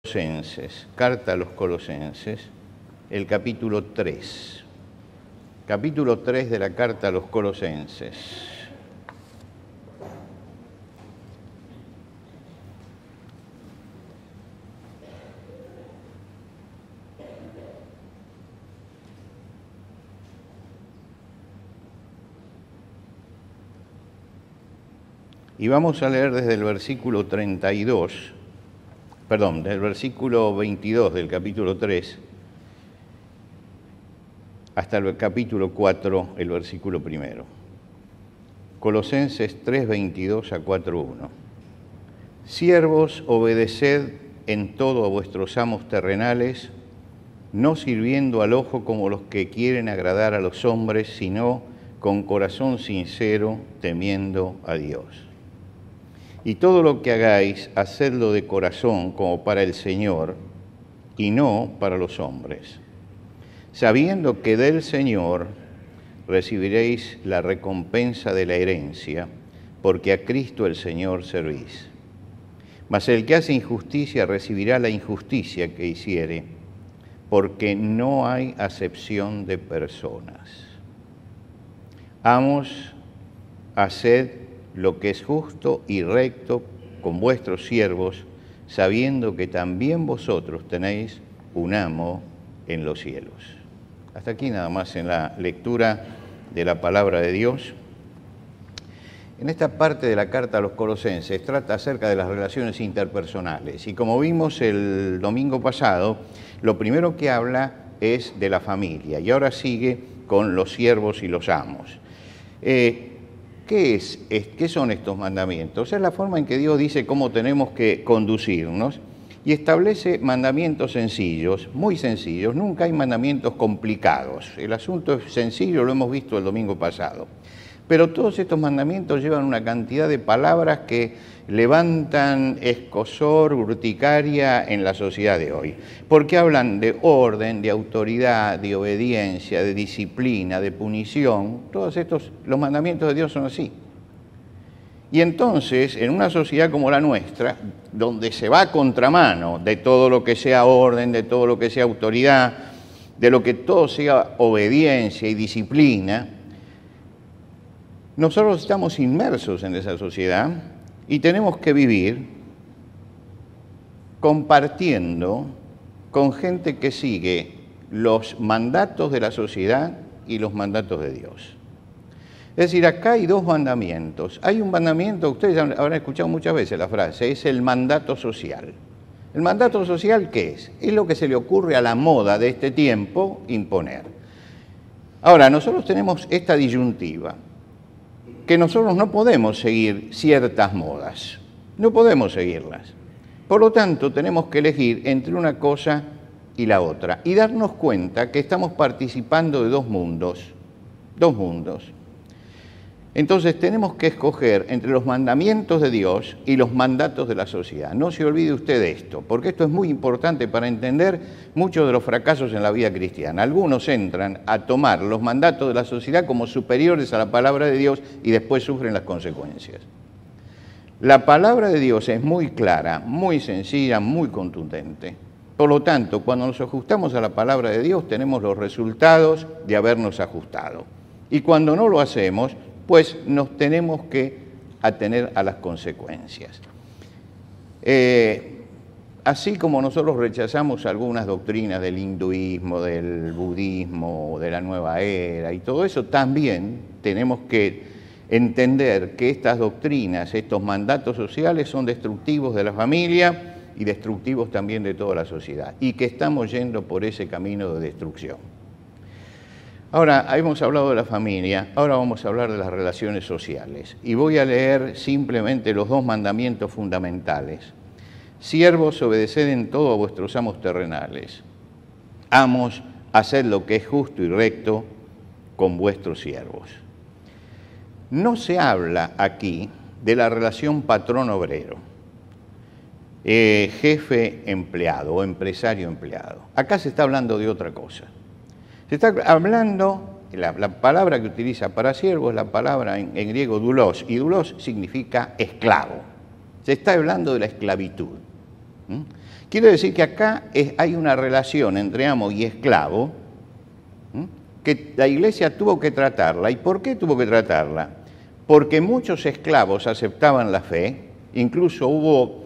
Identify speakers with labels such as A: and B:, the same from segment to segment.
A: Colosenses, carta a los Colosenses, el capítulo 3. Capítulo 3 de la carta a los Colosenses. Y vamos a leer desde el versículo 32, perdón, del versículo 22 del capítulo 3 hasta el capítulo 4, el versículo 1. Colosenses 3, 22 a 4, 1. Siervos, obedeced en todo a vuestros amos terrenales, no sirviendo al ojo como los que quieren agradar a los hombres, sino con corazón sincero, temiendo a Dios. Y todo lo que hagáis, hacedlo de corazón como para el Señor, y no para los hombres, sabiendo que del Señor recibiréis la recompensa de la herencia, porque a Cristo el Señor servís. Mas el que hace injusticia recibirá la injusticia que hiciere, porque no hay acepción de personas. Amos, haced lo que es justo y recto con vuestros siervos, sabiendo que también vosotros tenéis un amo en los cielos. Hasta aquí nada más en la lectura de la palabra de Dios. En esta parte de la carta a los Colosenses trata acerca de las relaciones interpersonales. Y como vimos el domingo pasado, lo primero que habla es de la familia. Y ahora sigue con los siervos y los amos. ¿Qué son estos mandamientos? Es la forma en que Dios dice cómo tenemos que conducirnos y establece mandamientos sencillos, muy sencillos. Nunca hay mandamientos complicados. El asunto es sencillo, lo hemos visto el domingo pasado. Pero todos estos mandamientos llevan una cantidad de palabras que levantan escozor, urticaria en la sociedad de hoy. Porque hablan de orden, de autoridad, de obediencia, de disciplina, de punición. Todos estos, los mandamientos de Dios son así. Y entonces, en una sociedad como la nuestra, donde se va a contramano de todo lo que sea orden, de todo lo que sea autoridad, de lo que todo sea obediencia y disciplina, nosotros estamos inmersos en esa sociedad y tenemos que vivir compartiendo con gente que sigue los mandatos de la sociedad y los mandatos de Dios. Es decir, acá hay dos mandamientos. Hay un mandamiento, ustedes habrán escuchado muchas veces la frase, es el mandato social. ¿El mandato social qué es? Es lo que se le ocurre a la moda de este tiempo imponer. Ahora, nosotros tenemos esta disyuntiva, que nosotros no podemos seguir ciertas modas, no podemos seguirlas. Por lo tanto, tenemos que elegir entre una cosa y la otra y darnos cuenta que estamos participando de dos mundos. Entonces tenemos que escoger entre los mandamientos de Dios y los mandatos de la sociedad. No se olvide usted de esto, porque esto es muy importante para entender muchos de los fracasos en la vida cristiana. Algunos entran a tomar los mandatos de la sociedad como superiores a la palabra de Dios y después sufren las consecuencias. La palabra de Dios es muy clara, muy sencilla, muy contundente. Por lo tanto, cuando nos ajustamos a la palabra de Dios, tenemos los resultados de habernos ajustado. Y cuando no lo hacemos, pues nos tenemos que atener a las consecuencias. Así como nosotros rechazamos algunas doctrinas del hinduismo, del budismo, de la nueva era y todo eso, también tenemos que entender que estas doctrinas, estos mandatos sociales son destructivos de la familia y destructivos también de toda la sociedad, y que estamos yendo por ese camino de destrucción. Ahora, hemos hablado de la familia, ahora vamos a hablar de las relaciones sociales. Y voy a leer simplemente los dos mandamientos fundamentales. Siervos, obedeced en todo a vuestros amos terrenales. Amos, haced lo que es justo y recto con vuestros siervos. No se habla aquí de la relación patrón-obrero, jefe-empleado o empresario-empleado. Acá se está hablando de otra cosa. Se está hablando, la palabra que utiliza para siervo es la palabra en griego doulos, y doulos significa esclavo. Se está hablando de la esclavitud. Quiero decir que acá hay una relación entre amo y esclavo, que la Iglesia tuvo que tratarla. ¿Y por qué tuvo que tratarla? Porque muchos esclavos aceptaban la fe, incluso hubo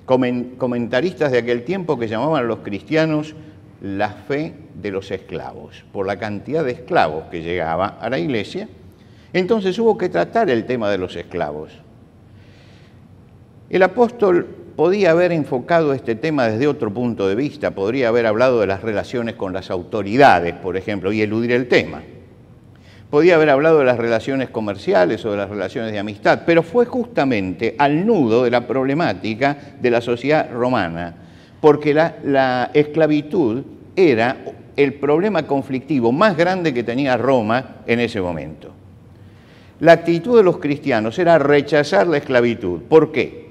A: comentaristas de aquel tiempo que llamaban a los cristianos la fe de los esclavos, por la cantidad de esclavos que llegaba a la Iglesia. Entonces hubo que tratar el tema de los esclavos. El apóstol podía haber enfocado este tema desde otro punto de vista, podría haber hablado de las relaciones con las autoridades, por ejemplo, y eludir el tema. Podía haber hablado de las relaciones comerciales o de las relaciones de amistad, pero fue justamente al nudo de la problemática de la sociedad romana, porque la esclavitud era el problema conflictivo más grande que tenía Roma en ese momento. La actitud de los cristianos era rechazar la esclavitud. ¿Por qué?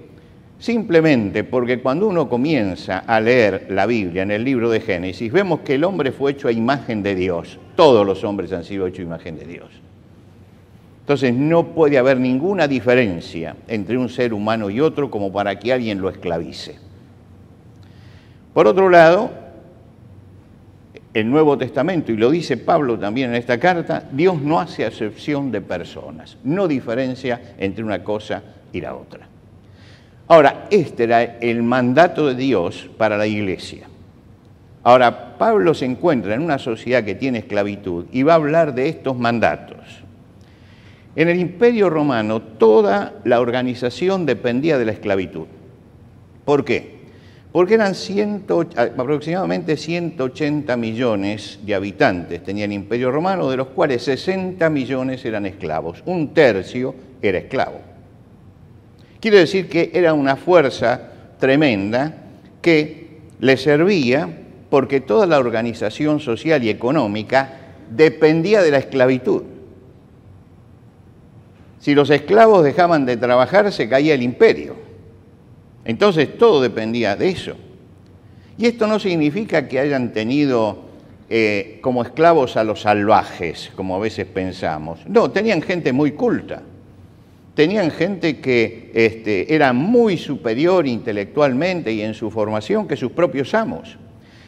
A: Simplemente porque cuando uno comienza a leer la Biblia en el libro de Génesis, vemos que el hombre fue hecho a imagen de Dios. Todos los hombres han sido hechos a imagen de Dios. Entonces no puede haber ninguna diferencia entre un ser humano y otro como para que alguien lo esclavice. Por otro lado, el Nuevo Testamento, y lo dice Pablo también en esta carta, Dios no hace acepción de personas, no diferencia entre una cosa y la otra. Ahora, este era el mandato de Dios para la Iglesia. Ahora, Pablo se encuentra en una sociedad que tiene esclavitud y va a hablar de estos mandatos. En el Imperio Romano, toda la organización dependía de la esclavitud. ¿Por qué? Porque eran aproximadamente 180 millones de habitantes tenía el Imperio Romano, de los cuales 60 millones eran esclavos. Un tercio era esclavo. Quiere decir que era una fuerza tremenda que le servía porque toda la organización social y económica dependía de la esclavitud. Si los esclavos dejaban de trabajar, se caía el imperio. Entonces todo dependía de eso. Y esto no significa que hayan tenido como esclavos a los salvajes, como a veces pensamos. No, tenían gente muy culta. Tenían gente que era muy superior intelectualmente y en su formación que sus propios amos.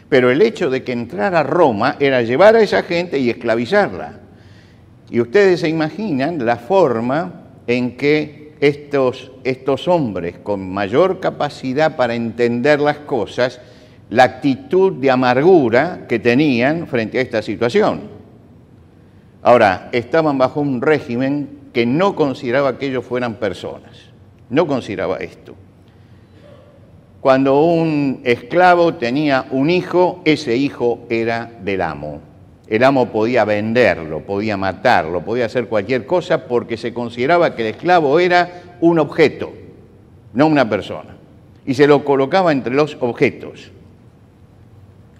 A: Pero el hecho de que entrara a Roma era llevar a esa gente y esclavizarla. Y ustedes se imaginan la forma en que estos hombres con mayor capacidad para entender las cosas, la actitud de amargura que tenían frente a esta situación. Ahora, estaban bajo un régimen que no consideraba que ellos fueran personas, no consideraba esto. Cuando un esclavo tenía un hijo, ese hijo era del amo. El amo podía venderlo, podía matarlo, podía hacer cualquier cosa porque se consideraba que el esclavo era un objeto, no una persona. Y se lo colocaba entre los objetos.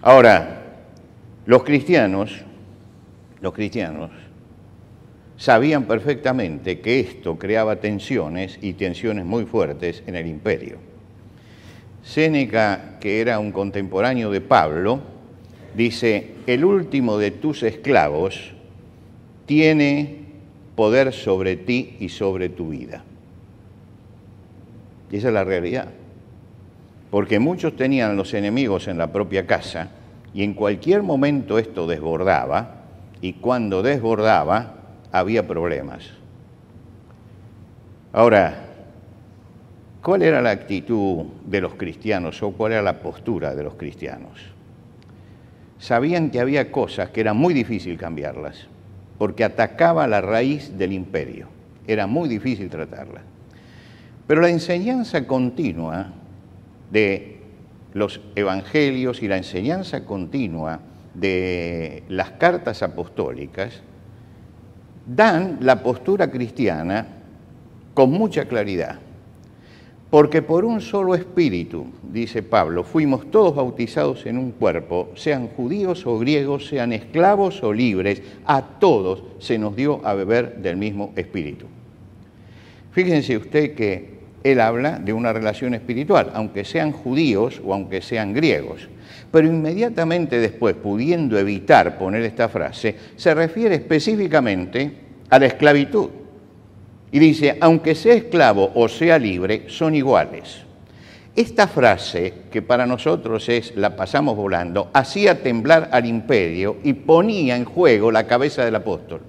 A: Ahora, los cristianos sabían perfectamente que esto creaba tensiones y tensiones muy fuertes en el imperio. Séneca, que era un contemporáneo de Pablo, dice: el último de tus esclavos tiene poder sobre ti y sobre tu vida. Y esa es la realidad. Porque muchos tenían los enemigos en la propia casa y en cualquier momento esto desbordaba, y cuando desbordaba había problemas. Ahora, ¿cuál era la actitud de los cristianos o cuál era la postura de los cristianos? Sabían que había cosas que era muy difícil cambiarlas, porque atacaba la raíz del imperio. Era muy difícil tratarla. Pero la enseñanza continua de los evangelios y la enseñanza continua de las cartas apostólicas dan la postura cristiana con mucha claridad. Porque por un solo espíritu, dice Pablo, fuimos todos bautizados en un cuerpo, sean judíos o griegos, sean esclavos o libres, a todos se nos dio a beber del mismo espíritu. Fíjense usted que él habla de una relación espiritual, aunque sean judíos o aunque sean griegos. Pero inmediatamente después, pudiendo evitar poner esta frase, se refiere específicamente a la esclavitud. Y dice, aunque sea esclavo o sea libre, son iguales. Esta frase, que para nosotros es "la pasamos volando", hacía temblar al imperio y ponía en juego la cabeza del apóstol,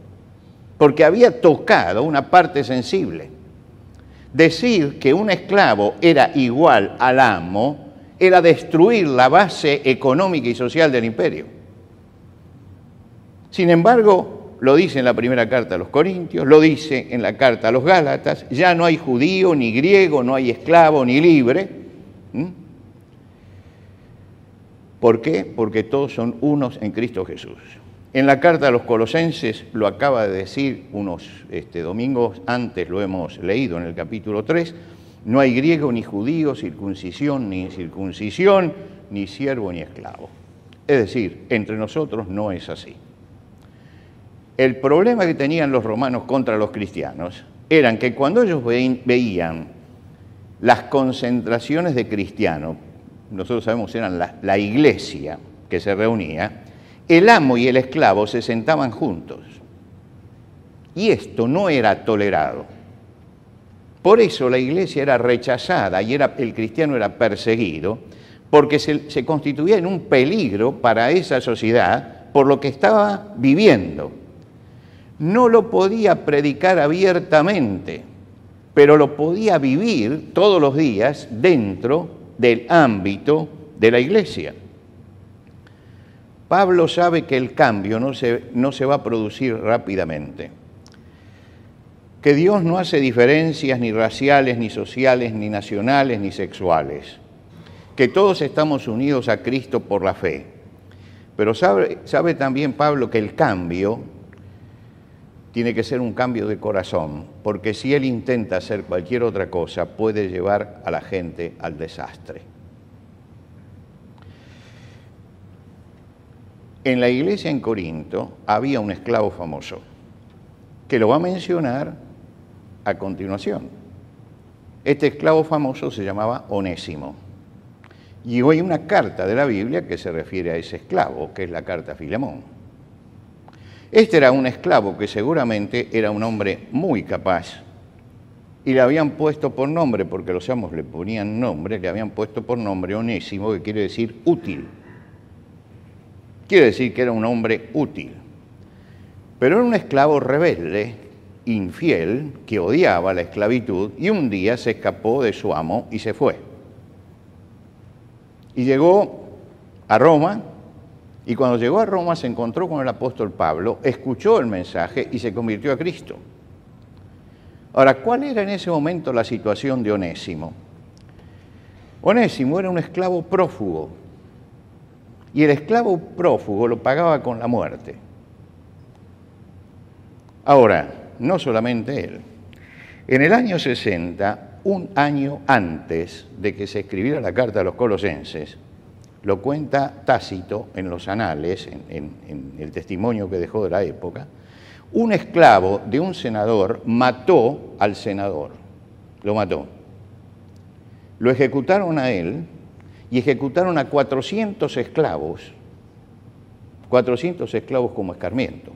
A: porque había tocado una parte sensible. Decir que un esclavo era igual al amo era destruir la base económica y social del imperio. Sin embargo, lo dice en la primera carta a los Corintios, lo dice en la carta a los Gálatas, ya no hay judío ni griego, no hay esclavo ni libre. ¿Por qué? Porque todos son unos en Cristo Jesús. En la carta a los Colosenses, lo acaba de decir unos domingos antes, lo hemos leído en el capítulo 3, no hay griego ni judío, circuncisión ni incircuncisión, ni siervo ni esclavo. Es decir, entre nosotros no es así. El problema que tenían los romanos contra los cristianos eran que cuando ellos veían las concentraciones de cristianos, nosotros sabemos que eran la iglesia que se reunía, el amo y el esclavo se sentaban juntos. Y esto no era tolerado. Por eso la iglesia era rechazada y el cristiano era perseguido, porque se constituía en un peligro para esa sociedad por lo que estaba viviendo. No lo podía predicar abiertamente, pero lo podía vivir todos los días dentro del ámbito de la iglesia. Pablo sabe que el cambio no se va a producir rápidamente, que Dios no hace diferencias ni raciales, ni sociales, ni nacionales, ni sexuales, que todos estamos unidos a Cristo por la fe. Pero sabe también Pablo que el cambio tiene que ser un cambio de corazón, porque si él intenta hacer cualquier otra cosa, puede llevar a la gente al desastre. En la iglesia en Corinto había un esclavo famoso, que lo va a mencionar a continuación. Este esclavo famoso se llamaba Onésimo. Y hoy hay una carta de la Biblia que se refiere a ese esclavo, que es la carta a Filemón. Este era un esclavo que seguramente era un hombre muy capaz y le habían puesto por nombre, porque los amos le ponían nombre, le habían puesto por nombre Onésimo, que quiere decir útil. Quiere decir que era un hombre útil. Pero era un esclavo rebelde, infiel, que odiaba la esclavitud y un día se escapó de su amo y se fue. Y llegó a Roma. Y cuando llegó a Roma se encontró con el apóstol Pablo, escuchó el mensaje y se convirtió a Cristo. Ahora, ¿cuál era en ese momento la situación de Onésimo? Onésimo era un esclavo prófugo. Y el esclavo prófugo lo pagaba con la muerte. Ahora, no solamente él. En el año 60, un año antes de que se escribiera la carta a los Colosenses, lo cuenta Tácito en los anales, en el testimonio que dejó de la época, un esclavo de un senador mató al senador, lo mató. Lo ejecutaron a él y ejecutaron a 400 esclavos como escarmiento.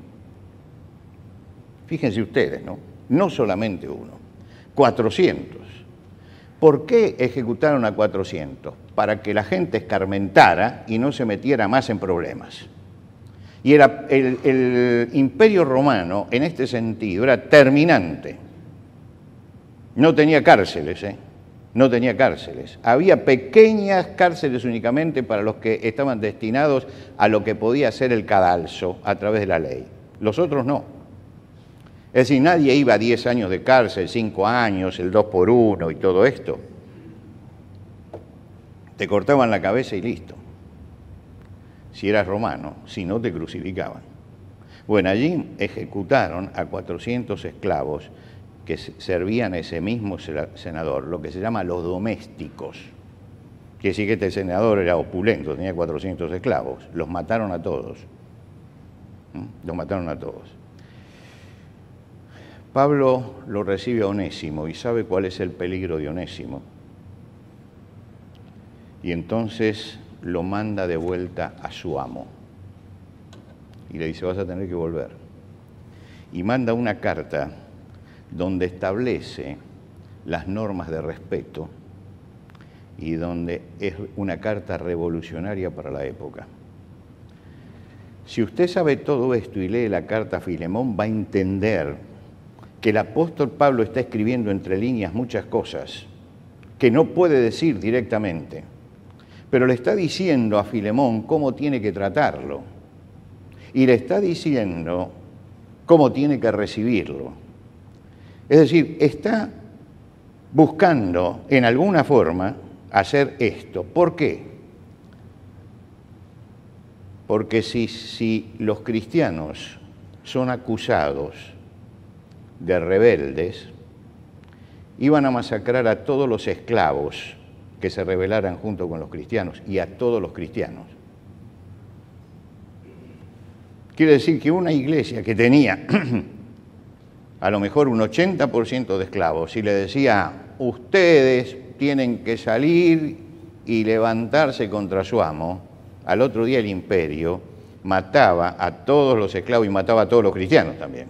A: Fíjense ustedes, ¿no? No solamente uno, 400. ¿Por qué ejecutaron a 400? Para que la gente escarmentara y no se metiera más en problemas. Y el Imperio Romano, en este sentido, era terminante. No tenía cárceles, No tenía cárceles. Había pequeñas cárceles únicamente para los que estaban destinados a lo que podía ser el cadalso a través de la ley. Los otros no. Es decir, nadie iba a 10 años de cárcel, 5 años, el 2 por 1 y todo esto. Te cortaban la cabeza y listo. Si eras romano, si no te crucificaban. Bueno, allí ejecutaron a 400 esclavos que servían a ese mismo senador, lo que se llama los domésticos. Quiere decir que este senador era opulento, tenía 400 esclavos. Los mataron a todos. Los mataron a todos. Pablo lo recibe a Onésimo y sabe cuál es el peligro de Onésimo. Y entonces lo manda de vuelta a su amo. Y le dice, vas a tener que volver. Y manda una carta donde establece las normas de respeto y donde es una carta revolucionaria para la época. Si usted sabe todo esto y lee la carta a Filemón, va a entender que el apóstol Pablo está escribiendo entre líneas muchas cosas que no puede decir directamente, pero le está diciendo a Filemón cómo tiene que tratarlo y le está diciendo cómo tiene que recibirlo. Es decir, está buscando en alguna forma hacer esto. ¿Por qué? Porque si los cristianos son acusados de rebeldes, iban a masacrar a todos los esclavos que se rebelaran junto con los cristianos y a todos los cristianos. Quiere decir que una iglesia que tenía a lo mejor un 80% de esclavos y le decía, ustedes tienen que salir y levantarse contra su amo, al otro día el imperio mataba a todos los esclavos y mataba a todos los cristianos también,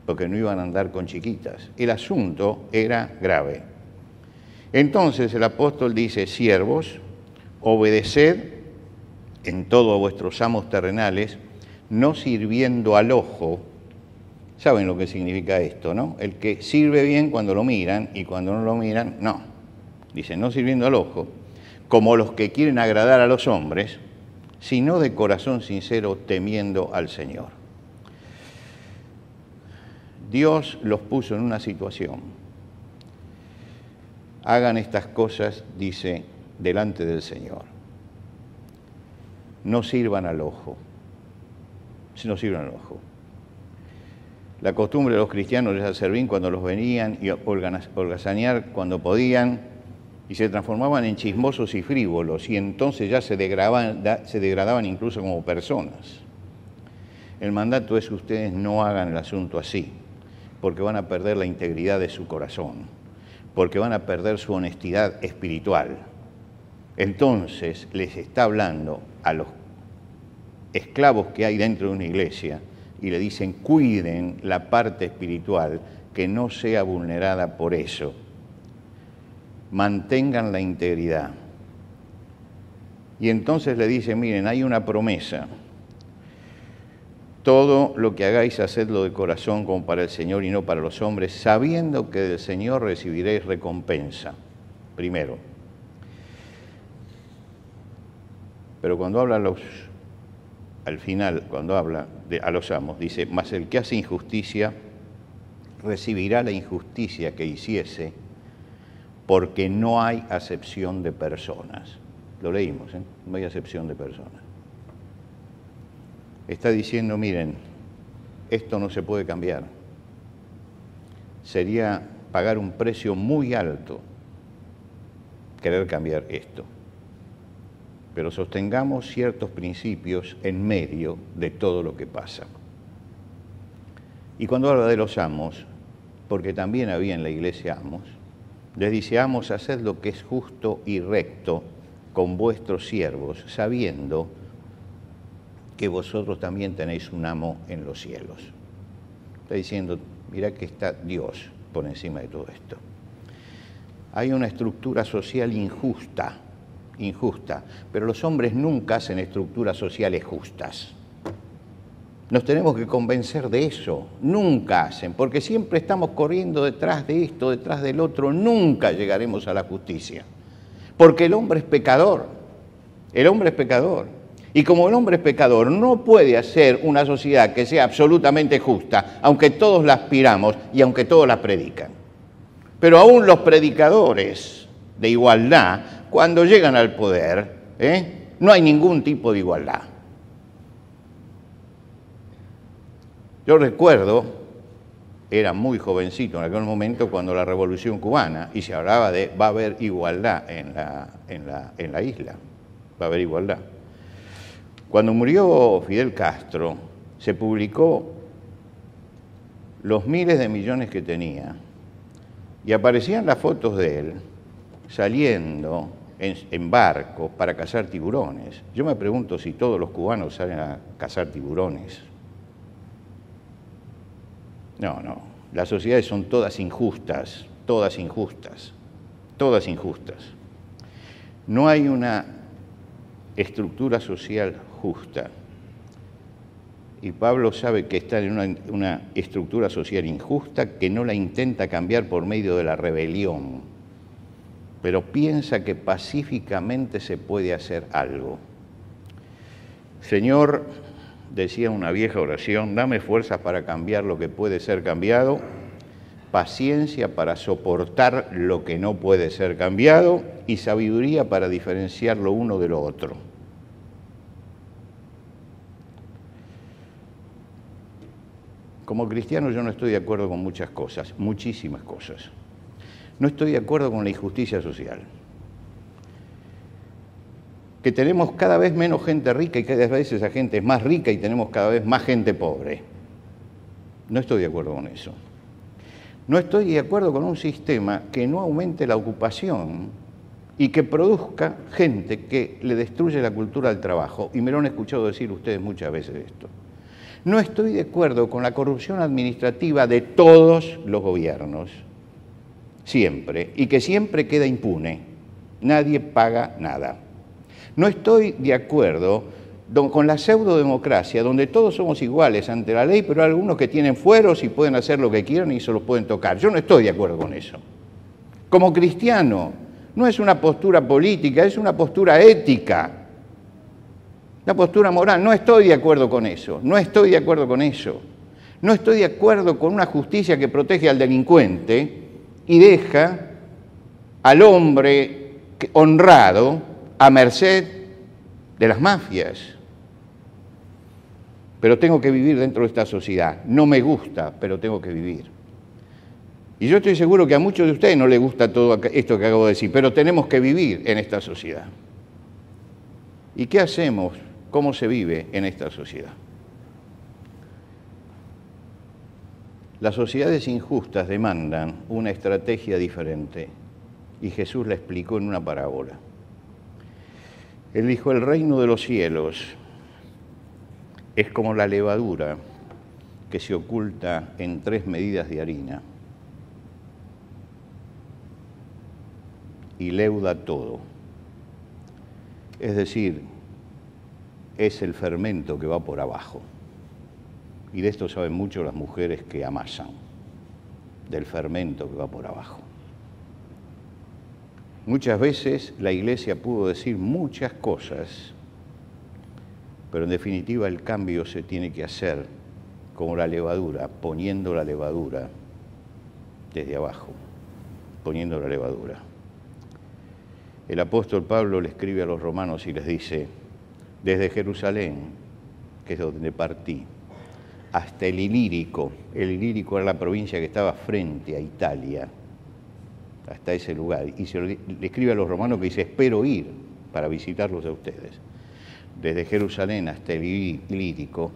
A: porque no iban a andar con chiquitas. El asunto era grave. Entonces el apóstol dice, siervos, obedeced en todo a vuestros amos terrenales, no sirviendo al ojo. ¿Saben lo que significa esto, no? El que sirve bien cuando lo miran y cuando no lo miran, no. Dice, no sirviendo al ojo, como los que quieren agradar a los hombres, sino de corazón sincero, temiendo al Señor. Dios los puso en una situación. Hagan estas cosas, dice, delante del Señor. No sirvan al ojo. No sirvan al ojo. La costumbre de los cristianos era servir cuando los venían y holgazanear cuando podían, y se transformaban en chismosos y frívolos, y entonces ya se degradaban incluso como personas. El mandato es que ustedes no hagan el asunto así, porque van a perder la integridad de su corazón, porque van a perder su honestidad espiritual. Entonces les está hablando a los esclavos que hay dentro de una iglesia y le dicen, cuiden la parte espiritual, que no sea vulnerada por eso. Mantengan la integridad. Y entonces le dice, miren, hay una promesa. Todo lo que hagáis, hacedlo de corazón como para el Señor y no para los hombres, sabiendo que del Señor recibiréis recompensa. Primero. Pero cuando habla al final, cuando habla a los amos, dice, mas el que hace injusticia recibirá la injusticia que hiciese, porque no hay acepción de personas. Lo leímos, ¿eh? No hay acepción de personas. Está diciendo, miren, esto no se puede cambiar. Sería pagar un precio muy alto querer cambiar esto. Pero sostengamos ciertos principios en medio de todo lo que pasa. Y cuando habla de los amos, porque también había en la iglesia amos, les dice, amos, haced lo que es justo y recto con vuestros siervos, sabiendo que vosotros también tenéis un amo en los cielos. Está diciendo, mirá que está Dios por encima de todo esto. Hay una estructura social injusta, pero los hombres nunca hacen estructuras sociales justas. Nos tenemos que convencer de eso. Nunca hacen, porque siempre estamos corriendo detrás de esto, detrás del otro. Nunca llegaremos a la justicia. Porque el hombre es pecador. El hombre es pecador. Y como el hombre es pecador, no puede hacer una sociedad que sea absolutamente justa, aunque todos la aspiramos y aunque todos la predican. Pero aún los predicadores de igualdad, cuando llegan al poder, no hay ningún tipo de igualdad. Yo recuerdo, era muy jovencito en aquel momento cuando la Revolución Cubana, y se hablaba de va a haber igualdad en la isla, va a haber igualdad. Cuando murió Fidel Castro, se publicó los miles de millones que tenía, y aparecían las fotos de él saliendo en barcos para cazar tiburones. Yo me pregunto si todos los cubanos salen a cazar tiburones. No, las sociedades son todas injustas, todas injustas, todas injustas. No hay una estructura social justa. Y Pablo sabe que está en una estructura social injusta que no la intenta cambiar por medio de la rebelión, pero piensa que pacíficamente se puede hacer algo. Señor, decía una vieja oración, dame fuerzas para cambiar lo que puede ser cambiado, paciencia para soportar lo que no puede ser cambiado y sabiduría para diferenciar lo uno de lo otro. Como cristiano yo no estoy de acuerdo con muchas cosas, muchísimas cosas. No estoy de acuerdo con la injusticia social. Que tenemos cada vez menos gente rica y cada vez esa gente es más rica y tenemos cada vez más gente pobre. No estoy de acuerdo con eso. No estoy de acuerdo con un sistema que no aumente la ocupación y que produzca gente que le destruye la cultura del trabajo. Y me lo han escuchado decir ustedes muchas veces esto. No estoy de acuerdo con la corrupción administrativa de todos los gobiernos, siempre, y que siempre queda impune. Nadie paga nada. No estoy de acuerdo con la pseudodemocracia, donde todos somos iguales ante la ley, pero hay algunos que tienen fueros y pueden hacer lo que quieran y se los pueden tocar. Yo no estoy de acuerdo con eso. Como cristiano, no es una postura política, es una postura ética. La postura moral, no estoy de acuerdo con eso, no estoy de acuerdo con eso. No estoy de acuerdo con una justicia que protege al delincuente y deja al hombre honrado a merced de las mafias. Pero tengo que vivir dentro de esta sociedad. No me gusta, pero tengo que vivir. Y yo estoy seguro que a muchos de ustedes no les gusta todo esto que acabo de decir, pero tenemos que vivir en esta sociedad. ¿Y qué hacemos? ¿Cómo se vive en esta sociedad? Las sociedades injustas demandan una estrategia diferente y Jesús la explicó en una parábola. Él dijo, el reino de los cielos es como la levadura que se oculta en 3 medidas de harina y leuda todo. Es decir, es el fermento que va por abajo. Y de esto saben mucho las mujeres que amasan, del fermento que va por abajo. Muchas veces la Iglesia pudo decir muchas cosas, pero en definitiva el cambio se tiene que hacer como la levadura, poniendo la levadura desde abajo, poniendo la levadura. El apóstol Pablo le escribe a los romanos y les dice, desde Jerusalén, que es donde partí, hasta el Ilírico era la provincia que estaba frente a Italia, hasta ese lugar, y le escribe a los romanos que dice, espero ir para visitarlos a ustedes. Desde Jerusalén hasta el Ilírico,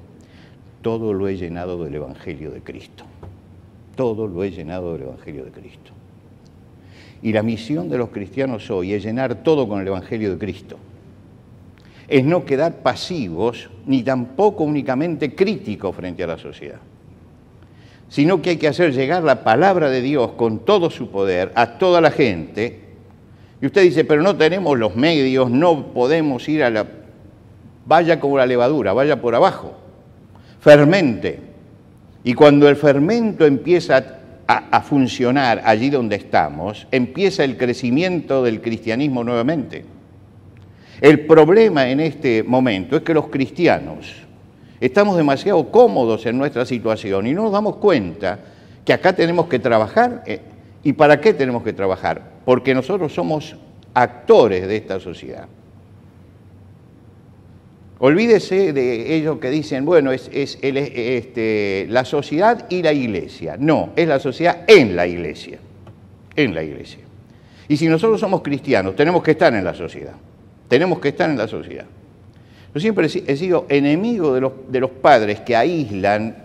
A: todo lo he llenado del Evangelio de Cristo. Todo lo he llenado del Evangelio de Cristo. Y la misión de los cristianos hoy es llenar todo con el Evangelio de Cristo. Es no quedar pasivos, ni tampoco únicamente críticos frente a la sociedad, sino que hay que hacer llegar la palabra de Dios con todo su poder a toda la gente. Y usted dice, pero no tenemos los medios, no podemos ir a la... Vaya como la levadura, vaya por abajo, fermente. Y cuando el fermento empieza a funcionar allí donde estamos, empieza el crecimiento del cristianismo nuevamente. El problema en este momento es que los cristianos estamos demasiado cómodos en nuestra situación y no nos damos cuenta que acá tenemos que trabajar. ¿Y para qué tenemos que trabajar? Porque nosotros somos actores de esta sociedad. Olvídese de ellos que dicen, bueno, es la sociedad y la iglesia. No, es la sociedad en la iglesia. En la iglesia. Y si nosotros somos cristianos, tenemos que estar en la sociedad. Tenemos que estar en la sociedad. Yo siempre he sido enemigo de los padres que aíslan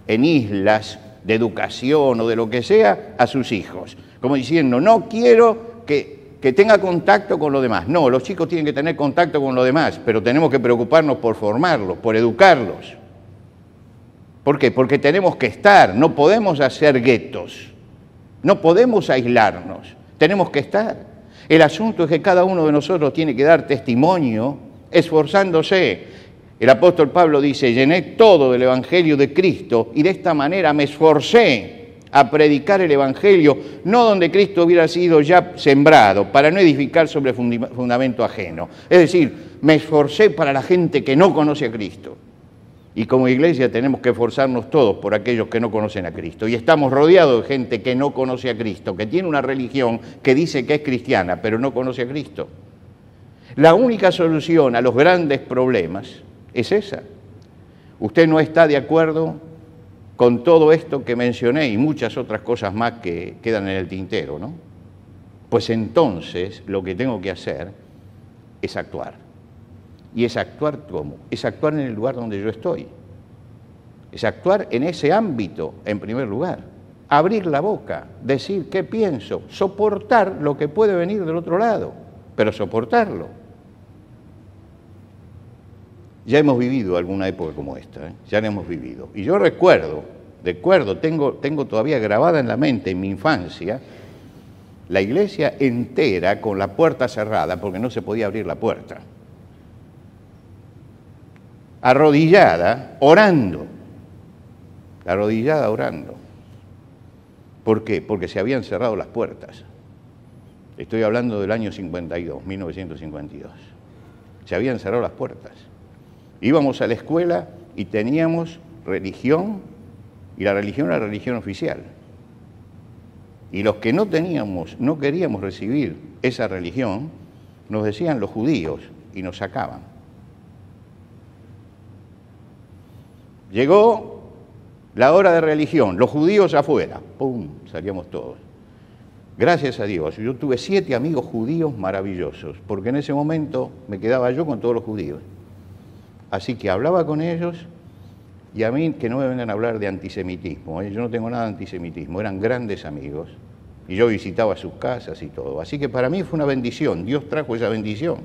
A: en islas de educación o de lo que sea a sus hijos. Como diciendo, no quiero que tenga contacto con los demás. No, los chicos tienen que tener contacto con los demás, pero tenemos que preocuparnos por formarlos, por educarlos. ¿Por qué? Porque tenemos que estar, no podemos hacer guetos, no podemos aislarnos, tenemos que estar. El asunto es que cada uno de nosotros tiene que dar testimonio esforzándose. El apóstol Pablo dice, llené todo del Evangelio de Cristo y de esta manera me esforcé a predicar el Evangelio, no donde Cristo hubiera sido ya sembrado, para no edificar sobre fundamento ajeno. Es decir, me esforcé para la gente que no conoce a Cristo. Y como iglesia tenemos que esforzarnos todos por aquellos que no conocen a Cristo. Y estamos rodeados de gente que no conoce a Cristo, que tiene una religión que dice que es cristiana, pero no conoce a Cristo. La única solución a los grandes problemas es esa. Usted no está de acuerdo con todo esto que mencioné y muchas otras cosas más que quedan en el tintero, ¿no? Pues entonces lo que tengo que hacer es actuar. ¿Y es actuar cómo? Es actuar en el lugar donde yo estoy. Es actuar en ese ámbito, en primer lugar. Abrir la boca, decir qué pienso, soportar lo que puede venir del otro lado, pero soportarlo. Ya hemos vivido alguna época como esta, ya la hemos vivido. Y yo recuerdo, tengo todavía grabada en la mente, en mi infancia, la iglesia entera con la puerta cerrada, porque no se podía abrir la puerta. Arrodillada, orando. ¿Por qué? Porque se habían cerrado las puertas. Estoy hablando del año 52, 1952. Se habían cerrado las puertas. Íbamos a la escuela y teníamos religión, y la religión era la religión oficial. Y los que no queríamos recibir esa religión, nos decían los judíos y nos sacaban. Llegó la hora de religión, los judíos afuera, ¡pum!, salíamos todos. Gracias a Dios, yo tuve 7 amigos judíos maravillosos, porque en ese momento me quedaba yo con todos los judíos. Así que hablaba con ellos, y a mí que no me vengan a hablar de antisemitismo, yo no tengo nada de antisemitismo, eran grandes amigos, y yo visitaba sus casas y todo. Así que para mí fue una bendición, Dios trajo esa bendición.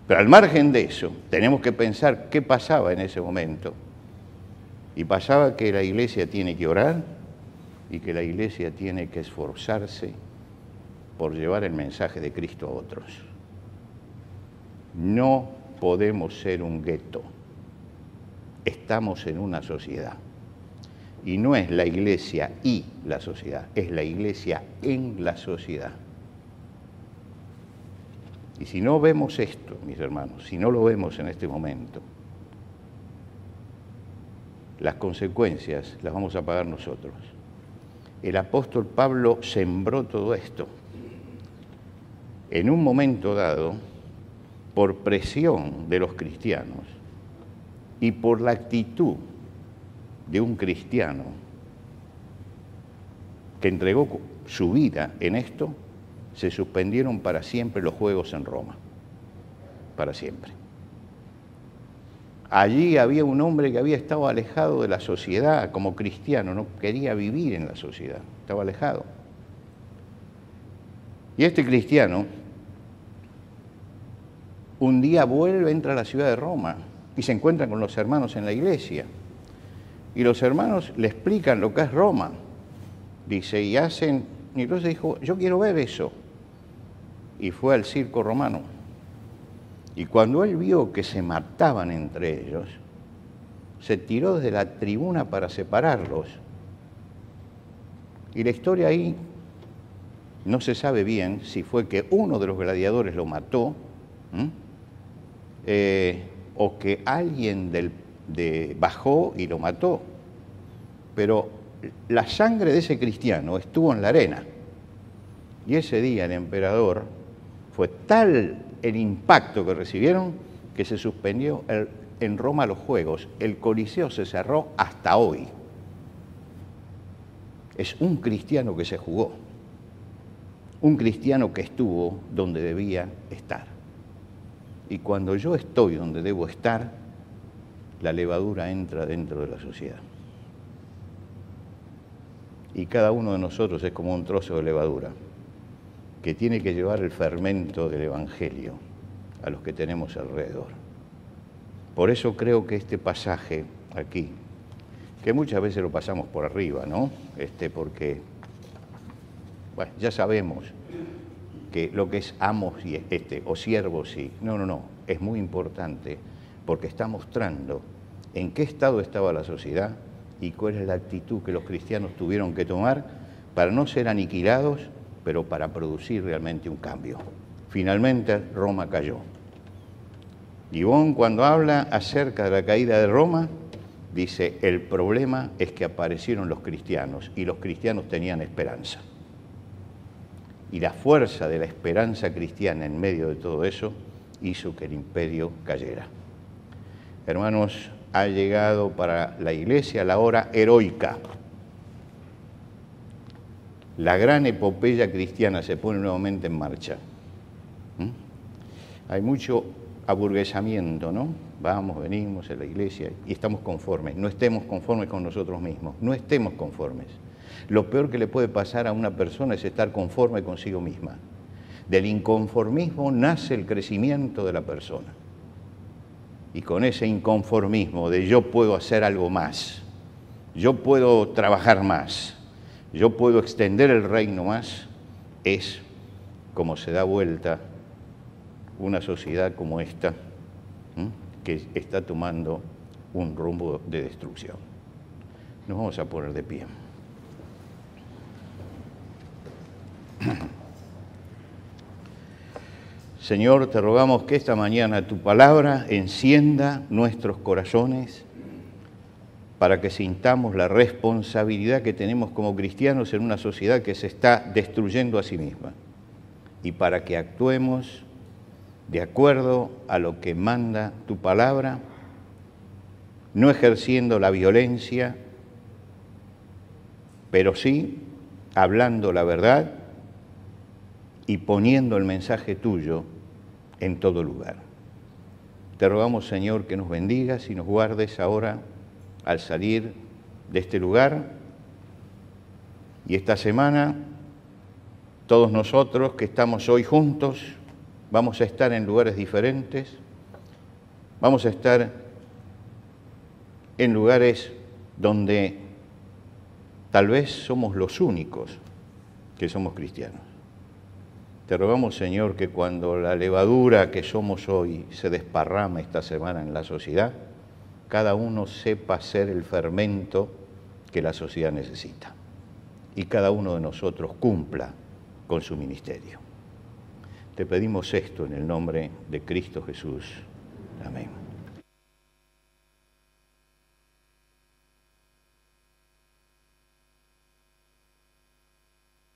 A: Pero al margen de eso, tenemos que pensar qué pasaba en ese momento. Y pasaba que la iglesia tiene que orar y que la iglesia tiene que esforzarse por llevar el mensaje de Cristo a otros. No podemos ser un gueto. Estamos en una sociedad. Y no es la iglesia y la sociedad, es la iglesia en la sociedad. Y si no vemos esto, mis hermanos, si no lo vemos en este momento, las consecuencias las vamos a pagar nosotros. El apóstol Pablo sembró todo esto. En un momento dado, por presión de los cristianos y por la actitud de un cristiano que entregó su vida en esto, se suspendieron para siempre los Juegos en Roma, para siempre. Allí había un hombre que había estado alejado de la sociedad como cristiano, no quería vivir en la sociedad, estaba alejado. Y este cristiano un día entra a la ciudad de Roma y se encuentra con los hermanos en la iglesia. Y los hermanos le explican lo que es Roma. Dice, y entonces dijo, yo quiero ver eso. Y fue al circo romano. Y cuando él vio que se mataban entre ellos, se tiró desde la tribuna para separarlos. Y la historia ahí no se sabe bien si fue que uno de los gladiadores lo mató, o que alguien bajó y lo mató. Pero la sangre de ese cristiano estuvo en la arena. Y ese día el emperador fue tal el impacto que recibieron que se suspendió en Roma los Juegos. El Coliseo se cerró hasta hoy. Es un cristiano que se jugó. Un cristiano que estuvo donde debía estar. Y cuando yo estoy donde debo estar, la levadura entra dentro de la sociedad. Y cada uno de nosotros es como un trozo de levadura que tiene que llevar el fermento del Evangelio a los que tenemos alrededor. Por eso creo que este pasaje aquí, que muchas veces lo pasamos por arriba, ¿no? Porque, bueno, ya sabemos que lo que es amos y o siervos sí. No, no, no. Es muy importante porque está mostrando en qué estado estaba la sociedad y cuál es la actitud que los cristianos tuvieron que tomar para no ser aniquilados, pero para producir realmente un cambio. Finalmente Roma cayó. Gibbon, cuando habla acerca de la caída de Roma, dice, el problema es que aparecieron los cristianos y los cristianos tenían esperanza. Y la fuerza de la esperanza cristiana en medio de todo eso hizo que el imperio cayera. Hermanos, ha llegado para la Iglesia la hora heroica. La gran epopeya cristiana se pone nuevamente en marcha. Hay mucho aburguesamiento, ¿no? Vamos, venimos a la iglesia y estamos conformes. No estemos conformes con nosotros mismos, no estemos conformes. Lo peor que le puede pasar a una persona es estar conforme consigo misma. Del inconformismo nace el crecimiento de la persona. Y con ese inconformismo de yo puedo hacer algo más, yo puedo trabajar más, yo puedo extender el reino más, es como se da vuelta una sociedad como esta, que está tomando un rumbo de destrucción. Nos vamos a poner de pie. Señor, te rogamos que esta mañana tu palabra encienda nuestros corazones para que sintamos la responsabilidad que tenemos como cristianos en una sociedad que se está destruyendo a sí misma y para que actuemos de acuerdo a lo que manda tu palabra, no ejerciendo la violencia, pero sí hablando la verdad y poniendo el mensaje tuyo en todo lugar. Te rogamos, Señor, que nos bendigas y nos guardes ahora al salir de este lugar. Y esta semana, todos nosotros que estamos hoy juntos, vamos a estar en lugares diferentes, vamos a estar en lugares donde tal vez somos los únicos que somos cristianos. Te rogamos, Señor, que cuando la levadura que somos hoy se desparrama esta semana en la sociedad, cada uno sepa ser el fermento que la sociedad necesita y cada uno de nosotros cumpla con su ministerio. Te pedimos esto en el nombre de Cristo Jesús. Amén.